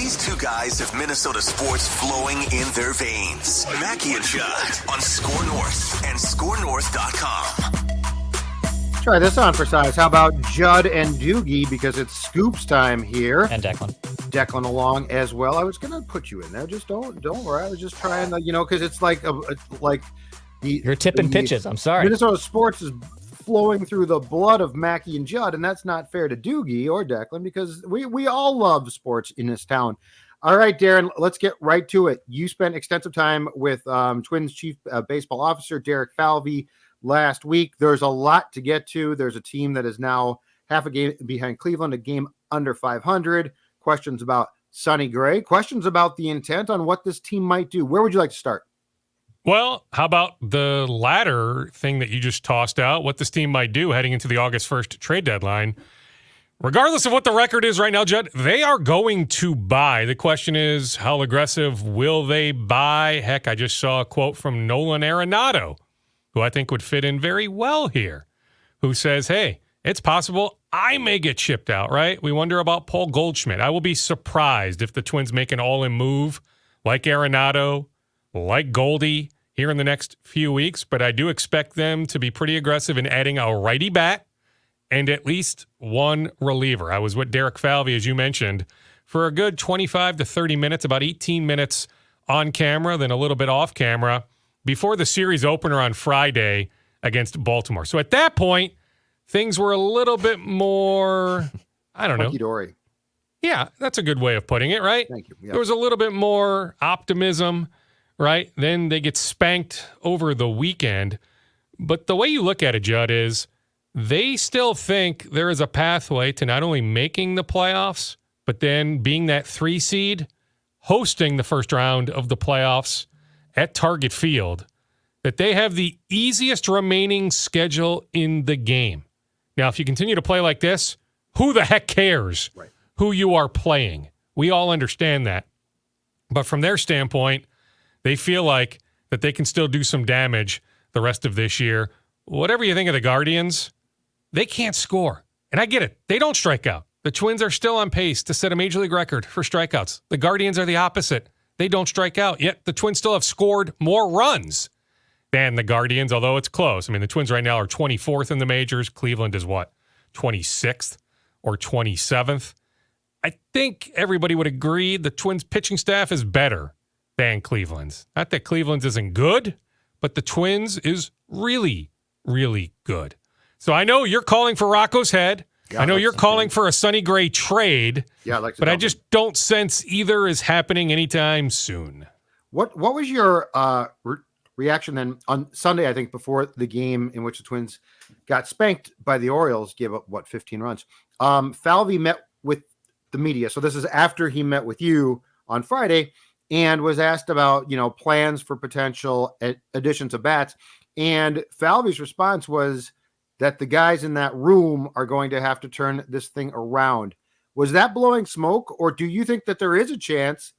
These two guys have Minnesota sports flowing in their veins. Mackey and Judd on Score North and ScoreNorth.com. Try this on for size. How about Judd and Doogie, because it's Scoops time here. And Declan. Declan along as well. I was going to put you in there. Just don't worry. I was just trying to, because it's like You're tipping pitches. I'm sorry. Minnesota sports is flowing through the blood of Mackey and Judd, and that's not fair to Doogie or Declan because we all love sports in this town. All right, Darren, let's get right to it. You spent extensive time with Twins chief baseball officer Derek Falvey last week. There's a lot to get to. There's a team that is now half a game behind Cleveland, a game under 500. Questions about Sonny Gray. Questions about the intent on what this team might do. Where would you like to start? Well, how about the latter thing that you just tossed out, what this team might do heading into the August 1st trade deadline? Regardless of what the record is right now, Judd, they are going to buy. The question is, how aggressive will they buy? Heck, I just saw a quote from Nolan Arenado, who I think would fit in very well here, who says, hey, it's possible I may get shipped out, right? We wonder about Paul Goldschmidt. I will be surprised if the Twins make an all-in move like Arenado, like Goldie here in the next few weeks, but I do expect them to be pretty aggressive in adding a righty bat and at least one reliever. I was with Derek Falvey, as you mentioned, for a good 25 to 30 minutes, about 18 minutes on camera, then a little bit off camera, before the series opener on Friday against Baltimore. So at that point, things were a little bit more, I don't know. Hunky-dory. Yeah, that's a good way of putting it, right? Thank you. Yeah. There was a little bit more optimism, right? Then they get spanked over the weekend. But the way you look at it, Judd, is they still think there is a pathway to not only making the playoffs, but then being that 3 seed, hosting the first round of the playoffs at Target Field, that they have the easiest remaining schedule in the game. Now, if you continue to play like this, who the heck cares who you are playing? We all understand that. But from their standpoint, they feel like that they can still do some damage the rest of this year. Whatever you think of the Guardians, they can't score. And I get it. They don't strike out. The Twins are still on pace to set a major league record for strikeouts. The Guardians are the opposite. They don't strike out, yet the Twins still have scored more runs than the Guardians, although it's close. I mean, the Twins right now are 24th in the majors. Cleveland is what, 26th or 27th? I think everybody would agree the Twins pitching staff is better than Cleveland's. Not that Cleveland's isn't good, but the Twins is really, really good. So I know you're calling for Rocco's head. Yeah, I know you're calling for a Sonny Gray trade. Yeah, but I just don't sense either is happening anytime soon. What was your reaction then on Sunday, I think, before the game in which the Twins got spanked by the Orioles, gave up, 15 runs? Falvey met with the media. So this is after he met with you on Friday and was asked about, plans for potential additions of bats. And Falvey's response was that the guys in that room are going to have to turn this thing around. Was that blowing smoke, or do you think that there is a chance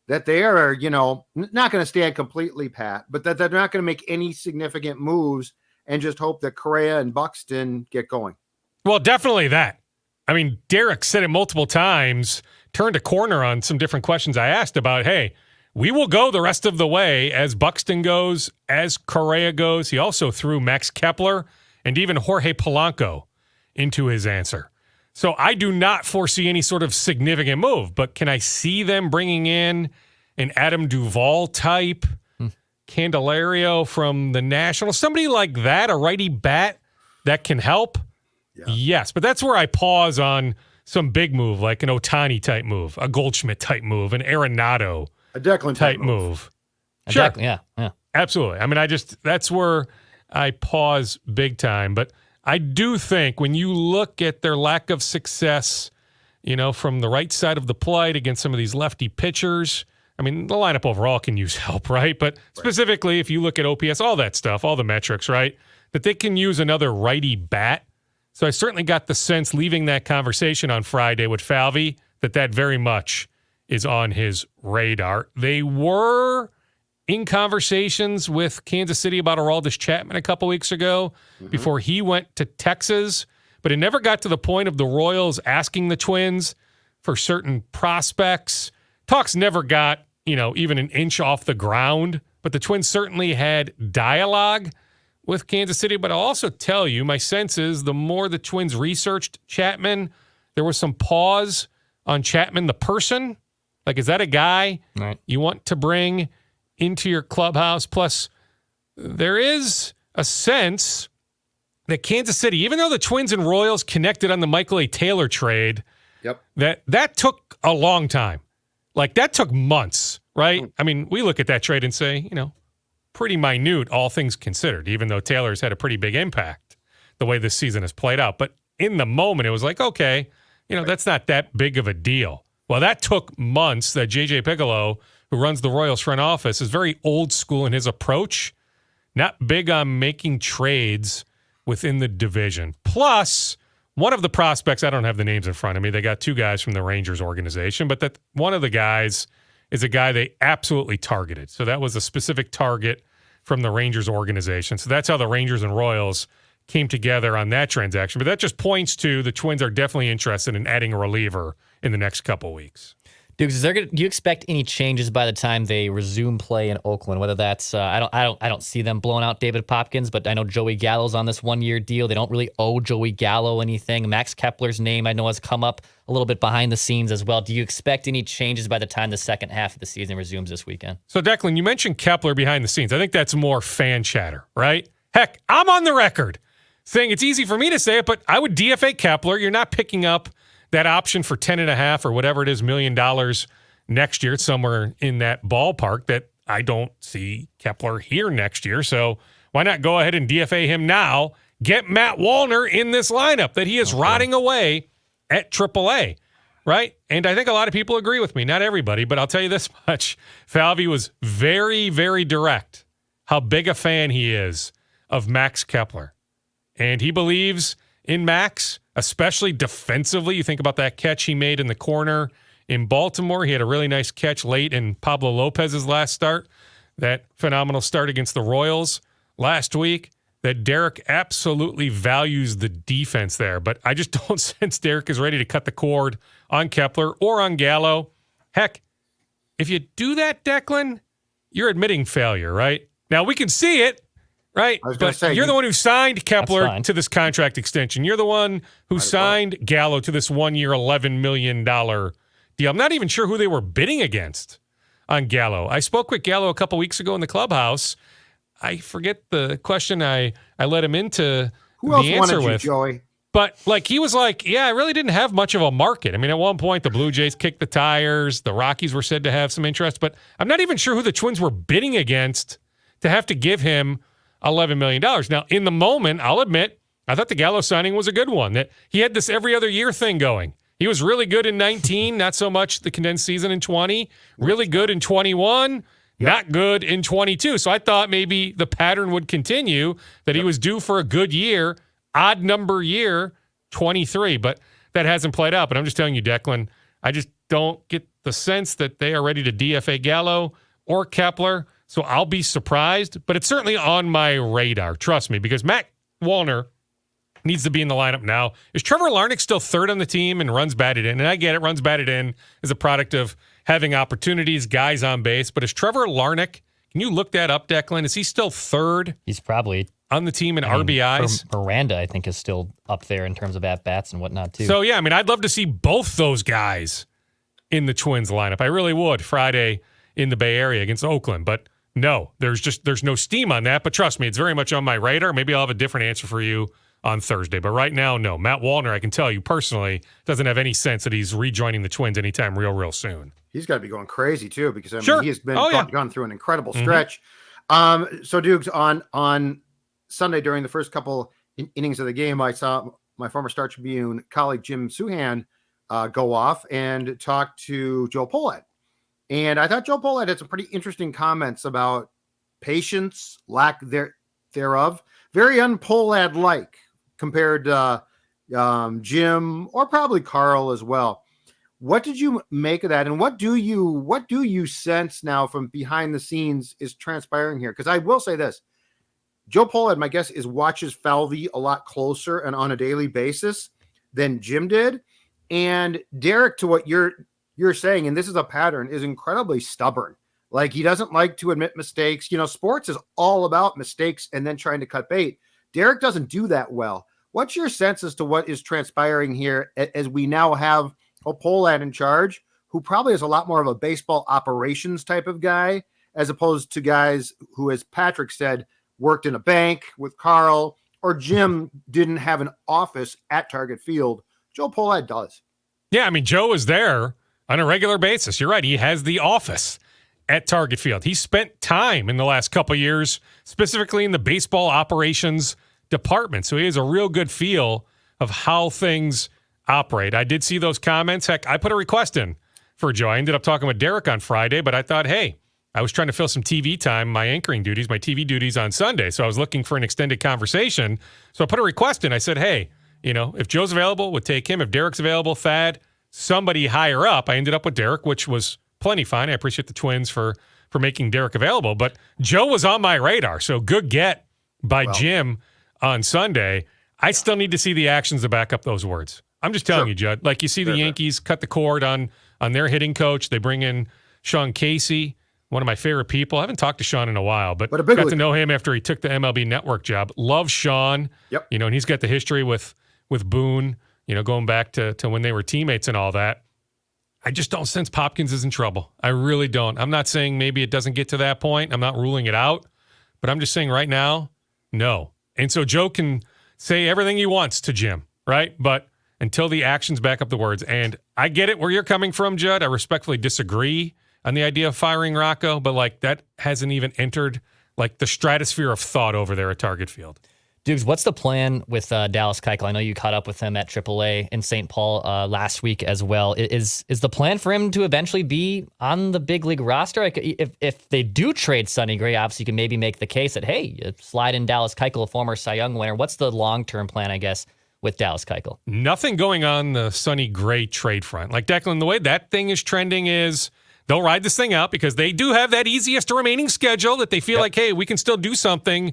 that they are, not going to stand completely pat, but that they're not going to make any significant moves and just hope that Correa and Buxton get going? Well, definitely that. I mean, Derek said it multiple times, turned a corner on some different questions I asked about, hey, we will go the rest of the way as Buxton goes, as Correa goes. He also threw Max Kepler and even Jorge Polanco into his answer. So I do not foresee any sort of significant move, but can I see them bringing in an Adam Duvall type, Candelario from the Nationals, somebody like that, a righty bat that can help? Yeah. Yes, but that's where I pause on some big move, like an Ohtani type move, a Goldschmidt type move, an Arenado a Declan type move. Sure. Yeah. Absolutely. I mean, that's where I pause big time. But I do think when you look at their lack of success, from the right side of the plate against some of these lefty pitchers, I mean, the lineup overall can use help, right? But specifically, if you look at OPS, all that stuff, all the metrics, right, that they can use another righty bat. So I certainly got the sense leaving that conversation on Friday with Falvey that very much is on his radar. They were in conversations with Kansas City about Aroldis Chapman a couple weeks ago before he went to Texas, but it never got to the point of the Royals asking the Twins for certain prospects. talks never got, even an inch off the ground, but the Twins certainly had dialogue with Kansas City. But I'll also tell you, my sense is the more the Twins researched Chapman, there was some pause on Chapman, the person. Like, is that a guy you want to bring into your clubhouse? Plus, there is a sense that Kansas City, even though the Twins and Royals connected on the Michael A. Taylor trade, that took a long time. Like, that took months, right? I mean, we look at that trade and say, pretty minute, all things considered, even though Taylor's had a pretty big impact the way this season has played out. But in the moment, it was like, okay, that's not that big of a deal. Well, that took months. That J.J. Piccolo, who runs the Royals front office, is very old school in his approach, not big on making trades within the division. Plus, one of the prospects, I don't have the names in front of me. They got two guys from the Rangers organization, but that one of the guys is a guy they absolutely targeted. So that was a specific target from the Rangers organization. So that's how the Rangers and Royals came together on that transaction. But that just points to the Twins are definitely interested in adding a reliever in the next couple weeks. Dukes, do you expect any changes by the time they resume play in Oakland? Whether that's I don't see them blowing out David Popkins, but I know Joey Gallo's on this 1-year deal. They don't really owe Joey Gallo anything. Max Kepler's name I know has come up a little bit behind the scenes as well. Do you expect any changes by the time the second half of the season resumes this weekend? So Declan, you mentioned Kepler behind the scenes. I think that's more fan chatter, right? Heck, I'm on the record saying it's easy for me to say it, but I would DFA Kepler. You're not picking up that option for $10.5 or whatever it is $1 million next year. It's somewhere in that ballpark that I don't see Kepler here next year. So why not go ahead and DFA him now? Get Matt Wallner in this lineup that he is rotting away at AAA, right? And I think a lot of people agree with me. Not everybody, but I'll tell you this much. Falvey was very, very direct how big a fan he is of Max Kepler. And he believes in Max, especially defensively. You think about that catch he made in the corner in Baltimore. He had a really nice catch late in Pablo Lopez's last start. That phenomenal start against the Royals last week. That Derek absolutely values the defense there. But I just don't sense Derek is ready to cut the cord on Kepler or on Gallo. Heck, if you do that, Declan, you're admitting failure, right? Now, we can see it. Right, but you're the one who signed Kepler to this contract extension. You're the one who signed Gallo to this 1-year, $11 million deal. I'm not even sure who they were bidding against on Gallo. I spoke with Gallo a couple weeks ago in the clubhouse. I forget the question I let him into who else the answer wanted you, with. Joey? But he was like, yeah, I really didn't have much of a market. I mean, at one point, the Blue Jays kicked the tires. The Rockies were said to have some interest. But I'm not even sure who the Twins were bidding against to have to give him $11 million. Now, in the moment, I'll admit, I thought the Gallo signing was a good one. That he had this every other year thing going. He was really good in 19, not so much the condensed season in 20. Really good in 21, not good in 22. So I thought maybe the pattern would continue, that he was due for a good year, odd number year, 23. But that hasn't played out. But I'm just telling you, Declan, I just don't get the sense that they are ready to DFA Gallo or Kepler. So I'll be surprised, but it's certainly on my radar. Trust me, because Matt Wallner needs to be in the lineup now. Is Trevor Larnach still third on the team and runs batted in? And I get it, runs batted in is a product of having opportunities, guys on base. But is Trevor Larnach, can you look that up, Declan? Is he still third? He's probably on the team in RBIs. Miranda, I think, is still up there in terms of at-bats and whatnot, too. So, yeah, I mean, I'd love to see both those guys in the Twins lineup. I really would Friday in the Bay Area against Oakland. But no, there's no steam on that. But trust me, it's very much on my radar. Maybe I'll have a different answer for you on Thursday. But right now, no. Matt Wallner, I can tell you personally, doesn't have any sense that he's rejoining the Twins anytime real soon. He's got to be going crazy, too, because he has been gone through an incredible stretch. So, Dukes, on Sunday during the first couple innings of the game, I saw my former Star Tribune colleague Jim Souhan go off and talk to Joe Pohlad. And I thought Joe Pohlad had some pretty interesting comments about patience, lack thereof. Very un-Pohlad-like compared to Jim or probably Carl as well. What did you make of that? And what do you sense now from behind the scenes is transpiring here? Because I will say this. Joe Pohlad, my guess, watches Falvey a lot closer and on a daily basis than Jim did. And Derek, to what you're you're saying, and this is a pattern, is incredibly stubborn. Like, he doesn't like to admit mistakes. Sports is all about mistakes and then trying to cut bait. Derek doesn't do that well. What's your sense as to what is transpiring here as we now have Pohlad in charge, who probably is a lot more of a baseball operations type of guy, as opposed to guys who, as Patrick said, worked in a bank with Carl, or Jim didn't have an office at Target Field. Joe Pohlad does. Yeah, I mean, Joe is there on a regular basis. You're right. He has the office at Target Field. He spent time in the last couple of years, specifically in the baseball operations department. So he has a real good feel of how things operate. I did see those comments. Heck, I put a request in for Joe. I ended up talking with Derek on Friday, but I thought, hey, I was trying to fill some TV time, my anchoring duties, my TV duties on Sunday. So I was looking for an extended conversation. So I put a request in. I said, hey, if Joe's available, would take him. If Derek's available, Thad, somebody higher up. I ended up with Derek, which was plenty fine. I appreciate the Twins for making Derek available. But Joe was on my radar. So good get by Jim on Sunday. I still need to see the actions to back up those words. I'm just telling you, Judd. Like, you see the Yankees cut the cord on their hitting coach. They bring in Sean Casey, one of my favorite people. I haven't talked to Sean in a while, but got to know him after he took the MLB Network job. Love Sean. Yep. And he's got the history with Boone, going back to when they were teammates and all that. I just don't sense Popkins is in trouble. I really don't. I'm not saying maybe it doesn't get to that point. I'm not ruling it out, but I'm just saying right now, no. And so Joe can say everything he wants to Jim, right? But until the actions back up the words. And I get it where you're coming from, Judd. I respectfully disagree on the idea of firing Rocco, but that hasn't even entered the stratosphere of thought over there at Target Field. Dukes, what's the plan with Dallas Keuchel? I know you caught up with him at AAA in St. Paul last week as well. Is the plan for him to eventually be on the big league roster? If they do trade Sonny Gray, obviously you can maybe make the case that, hey, slide in Dallas Keuchel, a former Cy Young winner. What's the long-term plan, I guess, with Dallas Keuchel? Nothing going on the Sonny Gray trade front. Like, Declan, the way that thing is trending is they'll ride this thing out because they do have that easiest remaining schedule that they feel like, hey, we can still do something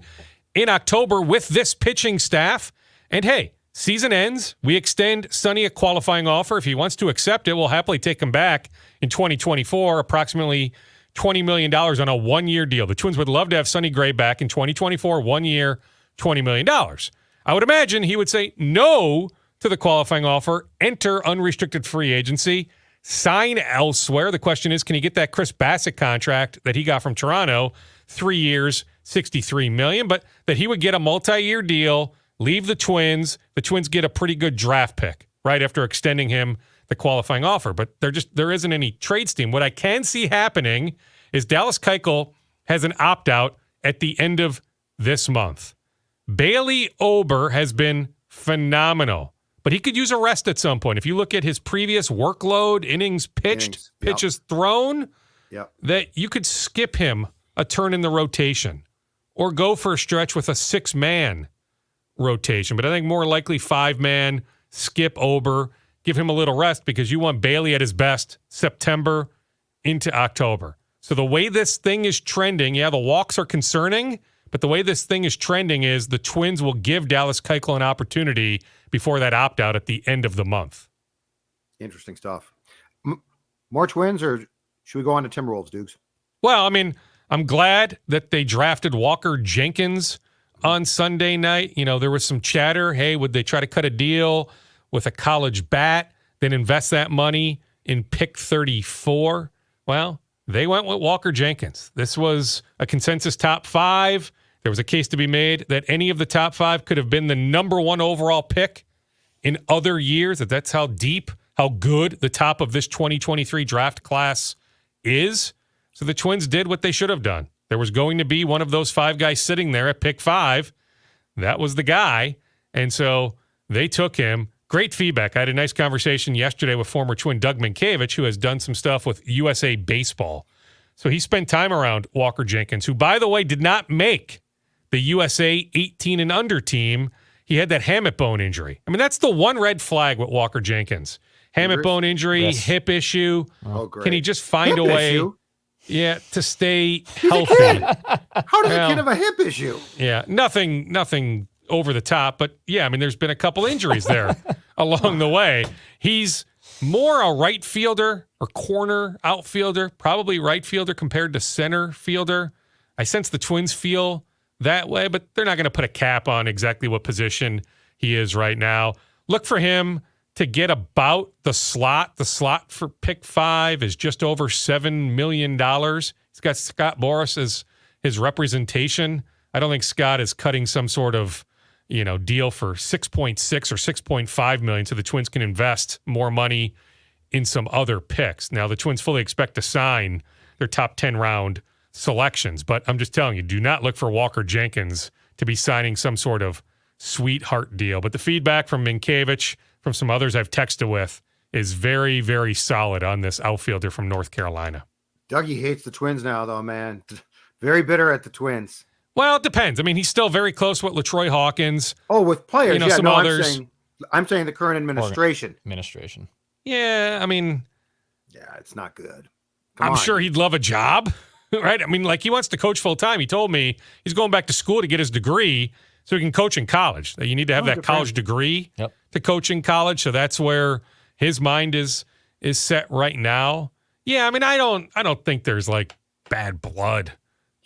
in October with this pitching staff. And hey, season ends. We extend Sonny a qualifying offer. If he wants to accept it, we'll happily take him back in 2024, approximately $20 million on a one-year deal. The Twins would love to have Sonny Gray back in 2024, 1 year, $20 million. I would imagine he would say no to the qualifying offer, enter unrestricted free agency, sign elsewhere. The question is, can he get that Chris Bassett contract that he got from Toronto, 3 years, $63 million, but that he would get a multi-year deal, leave the Twins get a pretty good draft pick right after extending him the qualifying offer. But there isn't any trade steam. What I can see happening is Dallas Keuchel has an opt-out at the end of this month. Bailey Ober has been phenomenal, but he could use a rest at some point. If you look at his previous workload, innings pitched, pitches thrown, that you could skip him a turn in the rotation or go for a stretch with a 6-man rotation. But I think more likely 5-man, skip Ober, give him a little rest because you want Bailey at his best September into October. So the way this thing is trending, the walks are concerning, but the way this thing is trending is the Twins will give Dallas Keuchel an opportunity before that opt-out at the end of the month. Interesting stuff. More Twins, or should we go on to Timberwolves, Dukes? Well, I mean, I'm glad that they drafted Walker Jenkins on Sunday night. There was some chatter. Hey, would they try to cut a deal with a college bat, then invest that money in pick 34? Well, they went with Walker Jenkins. This was a consensus top 5. There was a case to be made that any of the top 5 could have been the number 1 overall pick in other years. That's how deep, how good the top of this 2023 draft class is. So the Twins did what they should have done. There was going to be one of those 5 guys sitting there at pick 5. That was the guy. And so they took him. Great feedback. I had a nice conversation yesterday with former Twin Doug Minkiewicz, who has done some stuff with USA Baseball. So he spent time around Walker Jenkins, who, by the way, did not make the USA 18 and under team. He had that hammock bone injury. I mean, that's the one red flag with Walker Jenkins. Hammock bone injury, hip issue. Oh, great. Can he just find a way? Issue? Yeah, to stay healthy. How does a kid have a hip issue? Yeah, nothing over the top, but yeah, I mean, there's been a couple injuries there along the way. He's more a right fielder or corner outfielder, probably right fielder compared to center fielder. I sense the Twins feel that way, but they're not going to put a cap on exactly what position he is right now. Look for him to get about the slot. The slot for pick 5 is just over $7 million. He's got Scott Boras as his representation. I don't think Scott is cutting some sort of, deal for 6.6 or 6.5 million so the Twins can invest more money in some other picks. Now, the Twins fully expect to sign their top 10 round selections, but I'm just telling you, do not look for Walker Jenkins to be signing some sort of sweetheart deal. But the feedback from Minkiewicz, from some others I've texted with, is very, very solid on this outfielder from North Carolina. Dougie hates the Twins now, though, man. Very bitter at the Twins. Well, it depends. I mean, he's still very close with LaTroy Hawkins. Oh, with players, some others. I'm saying the current administration. Yeah, I mean. Yeah, it's not good. I'm sure he'd love a job, right? I mean, like, he wants to coach full time. He told me he's going back to school to get his degree so he can coach in college. You need to have that college degree to coach in college. So that's where his mind is set right now. Yeah, I mean, I don't think there's like bad blood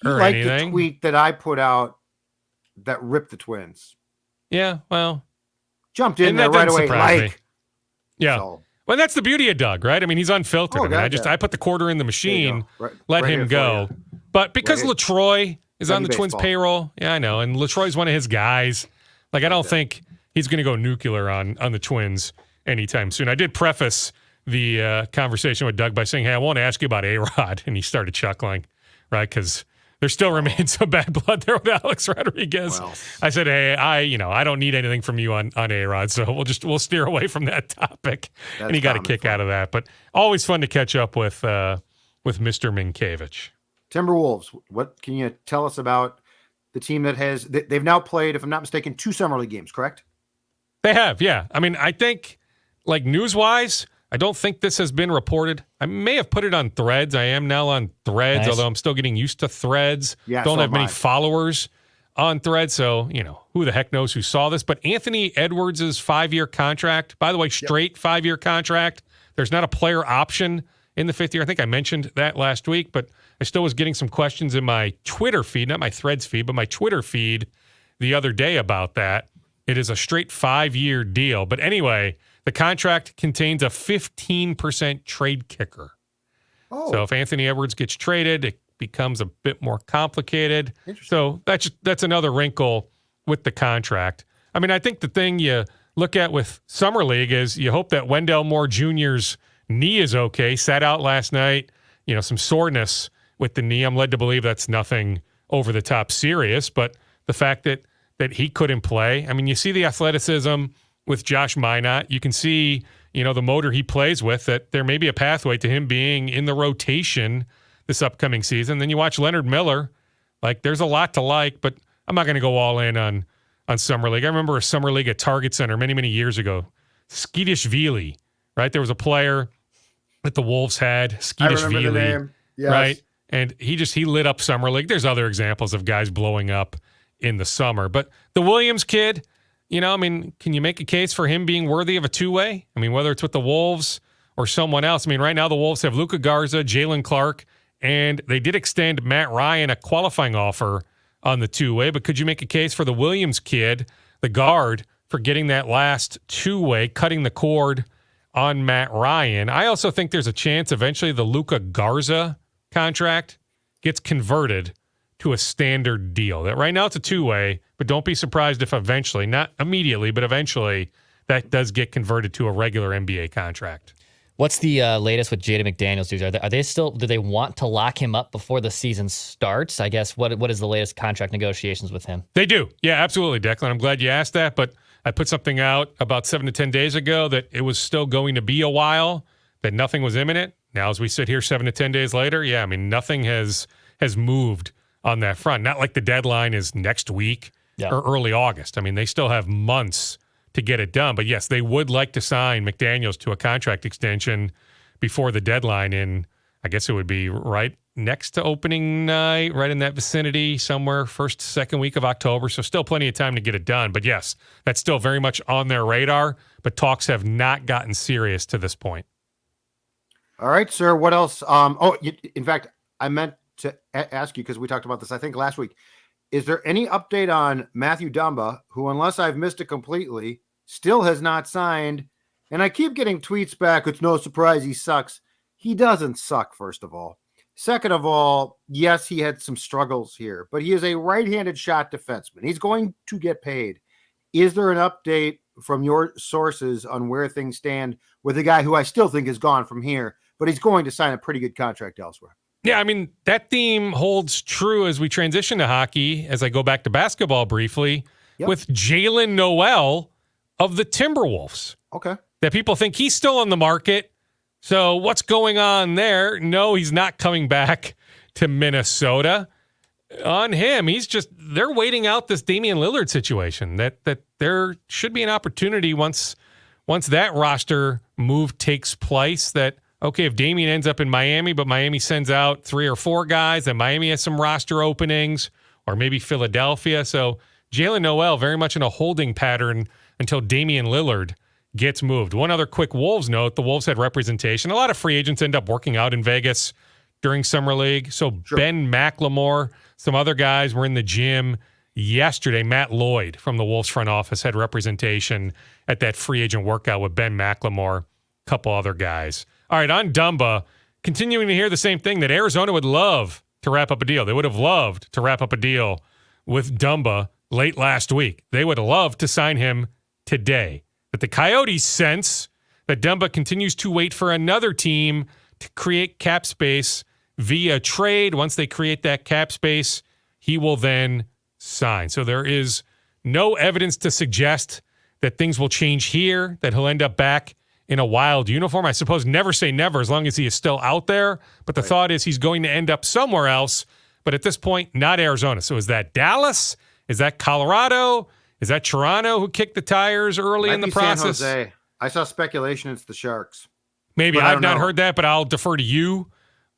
or anything. The tweet that I put out that ripped the Twins. Yeah, well, jumped in there right away. Yeah. So. Well, that's the beauty of Doug, right? I mean, he's unfiltered. I put the quarter in the machine, let him go. But because LaTroy is on the Twins payroll, yeah, I know, and LaTroy's one of his guys. Like, I don't think he's going to go nuclear on the Twins anytime soon. I did preface the conversation with Doug by saying, hey, I won't ask you about A-Rod. And he started chuckling, right? Because there still remains some bad blood there with Alex Rodriguez. Well, I said, hey, I don't need anything from you on A-Rod, so we'll steer away from that topic. And he got a kick out of that. But always fun to catch up with Mr. Minkiewicz. Timberwolves, what can you tell us about the team they've now played, if I'm not mistaken, 2 summer league games, correct? They have, yeah. I mean, I think, like, news-wise, I don't think this has been reported. I may have put it on Threads. I am now on Threads, although I'm still getting used to Threads. Yeah, don't have many followers on Threads, so, who the heck knows who saw this. But Anthony Edwards' 5-year contract, by the way, straight 5-year contract. There's not a player option in the 5th year. I think I mentioned that last week, but I still was getting some questions in my Twitter feed, not my Threads feed, but my Twitter feed the other day about that. It is a straight 5-year deal. But anyway, the contract contains a 15% trade kicker. Oh. So if Anthony Edwards gets traded, it becomes a bit more complicated. So that's another wrinkle with the contract. I mean, I think the thing you look at with Summer League is you hope that Wendell Moore Jr.'s knee is okay. Sat out last night, some soreness with the knee. I'm led to believe that's nothing over the top serious, but the fact that he couldn't play. I mean, you see the athleticism with Josh Minot. You can see, the motor he plays with, that there may be a pathway to him being in the rotation this upcoming season. Then you watch Leonard Miller. Like, there's a lot to like, but I'm not going to go all in on Summer League. I remember a Summer League at Target Center many, many years ago. Skidishvili, right? There was a player that the Wolves had, Skidishvili. I remember the name. Yes. Right? And he lit up Summer League. There's other examples of guys blowing up in the summer. But the Williams kid, can you make a case for him being worthy of a 2-way? I mean, whether it's with the Wolves or someone else. I mean, right now the Wolves have Luka Garza, Jalen Clark, and they did extend Matt Ryan a qualifying offer on the 2-way. But could you make a case for the Williams kid, the guard, for getting that last 2-way, cutting the cord on Matt Ryan? I also think there's a chance eventually the Luka Garza contract gets converted to a standard deal. That right now it's a 2-way, but don't be surprised if eventually, not immediately, but eventually that does get converted to a regular NBA contract. What's the latest with Jaden McDaniels? Do they want to lock him up before the season starts? I guess what is the latest contract negotiations with him? They do. Yeah, absolutely, Declan. I'm glad you asked that, but I put something out about 7 to 10 days ago that it was still going to be a while, that nothing was imminent. Now, as we sit here 7 to 10 days later, nothing has moved on that front. Not like the deadline is next week or early August. I mean, they still have months to get it done. But yes, they would like to sign McDaniels to a contract extension before the deadline in, I guess it would be right next to opening night, right in that vicinity, somewhere first, second week of October. So still plenty of time to get it done. But yes, that's still very much on their radar. But talks have not gotten serious to this point. All right, sir. What else? In fact, I meant to ask you because we talked about this, I think, last week. Is there any update on Matthew Dumba, who, unless I've missed it completely, still has not signed? And I keep getting tweets back. It's no surprise he sucks. He doesn't suck, first of all. Second of all, yes, he had some struggles here, but he is a right-handed shot defenseman. He's going to get paid. Is there an update from your sources on where things stand with a guy who I still think is gone from here, but he's going to sign a pretty good contract elsewhere? Yeah, I mean, that theme holds true as we transition to hockey, as I go back to basketball briefly, with Jalen Noel of the Timberwolves. Okay. That people think he's still on the market. So what's going on there? No, he's not coming back to Minnesota. On him, they're waiting out this Damian Lillard situation. That there should be an opportunity once that roster move takes place that, okay, if Damian ends up in Miami, but Miami sends out 3 or 4 guys, then Miami has some roster openings, or maybe Philadelphia. So Jalen Noel very much in a holding pattern until Damian Lillard gets moved. One other quick Wolves note, the Wolves had representation. A lot of free agents end up working out in Vegas during Summer League. So sure. Ben McLemore, some other guys were in the gym yesterday. Matt Lloyd from the Wolves front office had representation at that free agent workout with Ben McLemore, a couple other guys. All right, on Dumba, continuing to hear the same thing, that Arizona would love to wrap up a deal. They would have loved to wrap up a deal with Dumba late last week. They would love to sign him today. But the Coyotes sense that Dumba continues to wait for another team to create cap space via trade. Once they create that cap space, he will then sign. So there is no evidence to suggest that things will change here, that he'll end up back in a Wild uniform. I suppose never say never as long as he is still out there. But the thought is he's going to end up somewhere else. But at this point, not Arizona. So is that Dallas? Is that Colorado? Is that Toronto who kicked the tires early in the process? San Jose. I saw speculation it's the Sharks. Maybe. I've not heard that, but I'll defer to you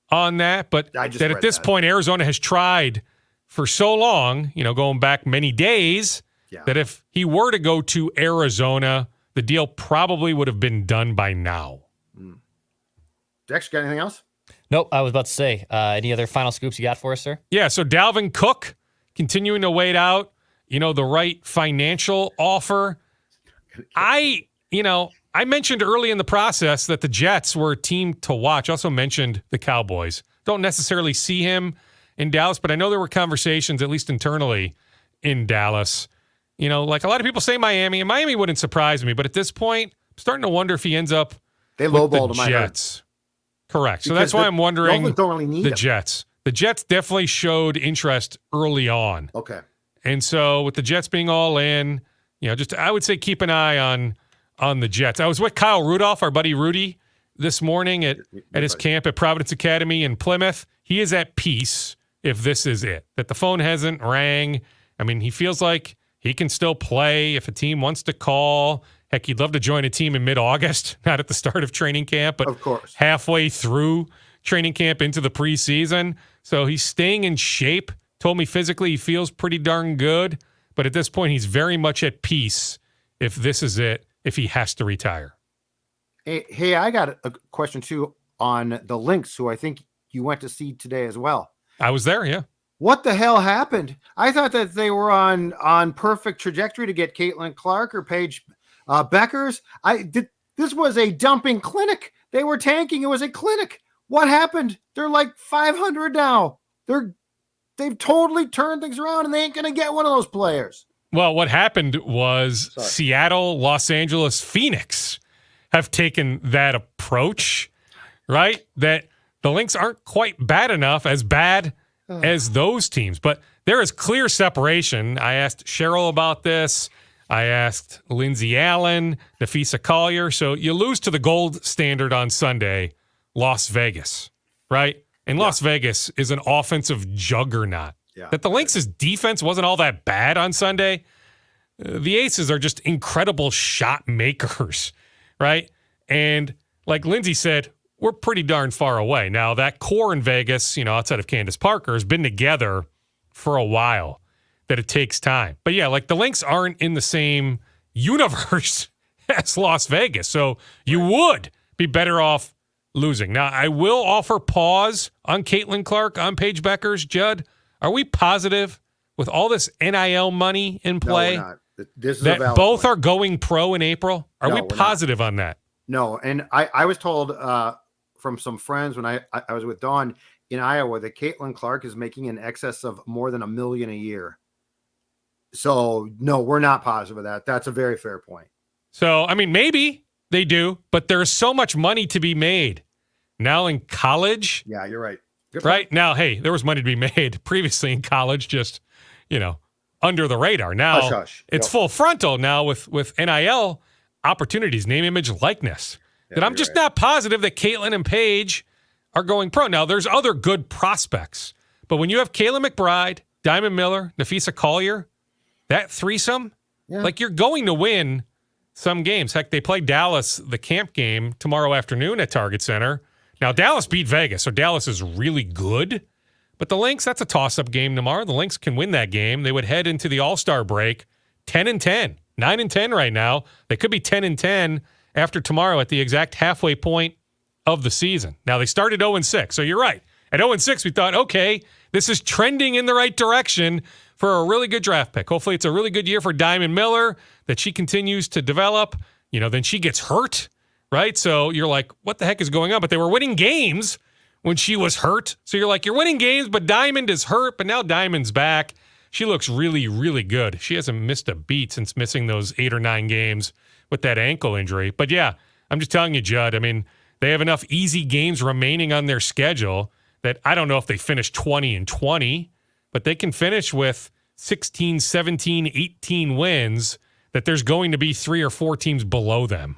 on that. But that at this point, Arizona has tried for so long, going back many days, that if he were to go to Arizona, the deal probably would have been done by now. Dex, got anything else? Nope. I was about to say, any other final scoops you got for us, sir? Yeah, so Dalvin Cook continuing to wait out, the right financial offer. I mentioned early in the process that the Jets were a team to watch. Also mentioned the Cowboys. Don't necessarily see him in Dallas, but I know there were conversations, at least internally, in Dallas. Like a lot of people say Miami, and Miami wouldn't surprise me, but at this point, I'm starting to wonder if he ends up with the Jets. Correct. So that's why I'm wondering don't really need the Jets. The Jets definitely showed interest early on. Okay. And so with the Jets being all in, I would say keep an eye on the Jets. I was with Kyle Rudolph, our buddy Rudy, this morning at his camp at Providence Academy in Plymouth. He is at peace if this is it, that the phone hasn't rang. I mean, he feels like he can still play if a team wants to call. Heck, he'd love to join a team in mid-August, not at the start of training camp, but of course, halfway through training camp into the preseason. So he's staying in shape. Told me physically he feels pretty darn good, but at this point he's very much at peace if this is it, if he has to retire. Hey, I got a question too on the Lynx, who I think you went to see today as well. I was there, yeah. What the hell happened? I thought that they were on perfect trajectory to get Caitlin Clark or Paige Beckers. This was a dumping clinic. They were tanking. It was a clinic. What happened? They're like 500 now. They've totally turned things around, and they ain't going to get one of those players. Well, what happened was Seattle, Los Angeles, Phoenix have taken that approach, right? That the Lynx aren't quite bad enough, as bad as those teams. But there is clear separation. I asked Cheryl about this. I asked Lindsay Allen, Nafisa Collier. So you lose to the gold standard on Sunday, Las Vegas, right? And Las Vegas is an offensive juggernaut. Yeah. That the Lynx's defense wasn't all that bad on Sunday. The Aces are just incredible shot makers, right? And like Lindsay said, we're pretty darn far away. Now, that core in Vegas, outside of Candace Parker, has been together for a while, that it takes time. But yeah, like the Lynx aren't in the same universe as Las Vegas. So you would be better off losing. Now, I will offer pause on Caitlin Clark, on Paige Beckers. Judd, are we positive with all this NIL money in play No, we're not. This is that a valid both point. are going pro in April? Are No, we we're positive on that? No, and I was told from some friends when I was with Dawn in Iowa that Caitlin Clark is making in excess of more than $1 million a year. So no, we're not positive of that. That's a very fair point. So, I mean, maybe they do, but there's so much money to be made now in college. Yeah, you're right. Good Right point. now, hey, there was money to be made previously in college, just, under the radar. Now Hush, hush. it's Yep. full frontal now with NIL opportunities, name, image, likeness. Yeah, That I'm you're just right. not positive that Caitlin and Paige are going pro. Now, there's other good prospects, but when you have Kayla McBride, Diamond Miller, Nafisa Collier, that threesome, Yeah. like you're going to win some games. Heck, they play Dallas, the camp game, tomorrow afternoon at Target Center. Now, Dallas beat Vegas, so Dallas is really good. But the Lynx, that's a toss-up game tomorrow. The Lynx can win that game. They would head into the All-Star break 10-10, 9-10 right now. They could be 10-10 after tomorrow at the exact halfway point of the season. Now, they started 0-6, so you're right. At 0-6, we thought, okay, this is trending in the right direction for a really good draft pick. Hopefully, it's a really good year for Diamond Miller, that she continues to develop. Then she gets hurt, right? So you're like, what the heck is going on? But they were winning games when she was hurt. So you're like, you're winning games, but Diamond is hurt. But now Diamond's back. She looks really, really good. She hasn't missed a beat since missing those 8 or 9 games with that ankle injury. But yeah, I'm just telling you, Judd, I mean, they have enough easy games remaining on their schedule that I don't know if they finish 20-20, but they can finish with 16, 17, 18 wins, that there's going to be 3 or 4 teams below them.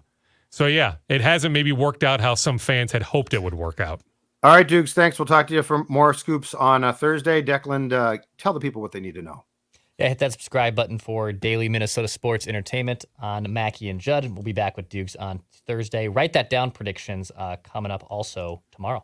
So yeah, it hasn't maybe worked out how some fans had hoped it would work out. All right, Dukes. Thanks. We'll talk to you for more scoops on Thursday. Declan, tell the people what they need to know. Yeah, hit that subscribe button for daily Minnesota sports entertainment on Mackey and Judd. We'll be back with Dukes on Thursday. Write that down. Predictions coming up also tomorrow.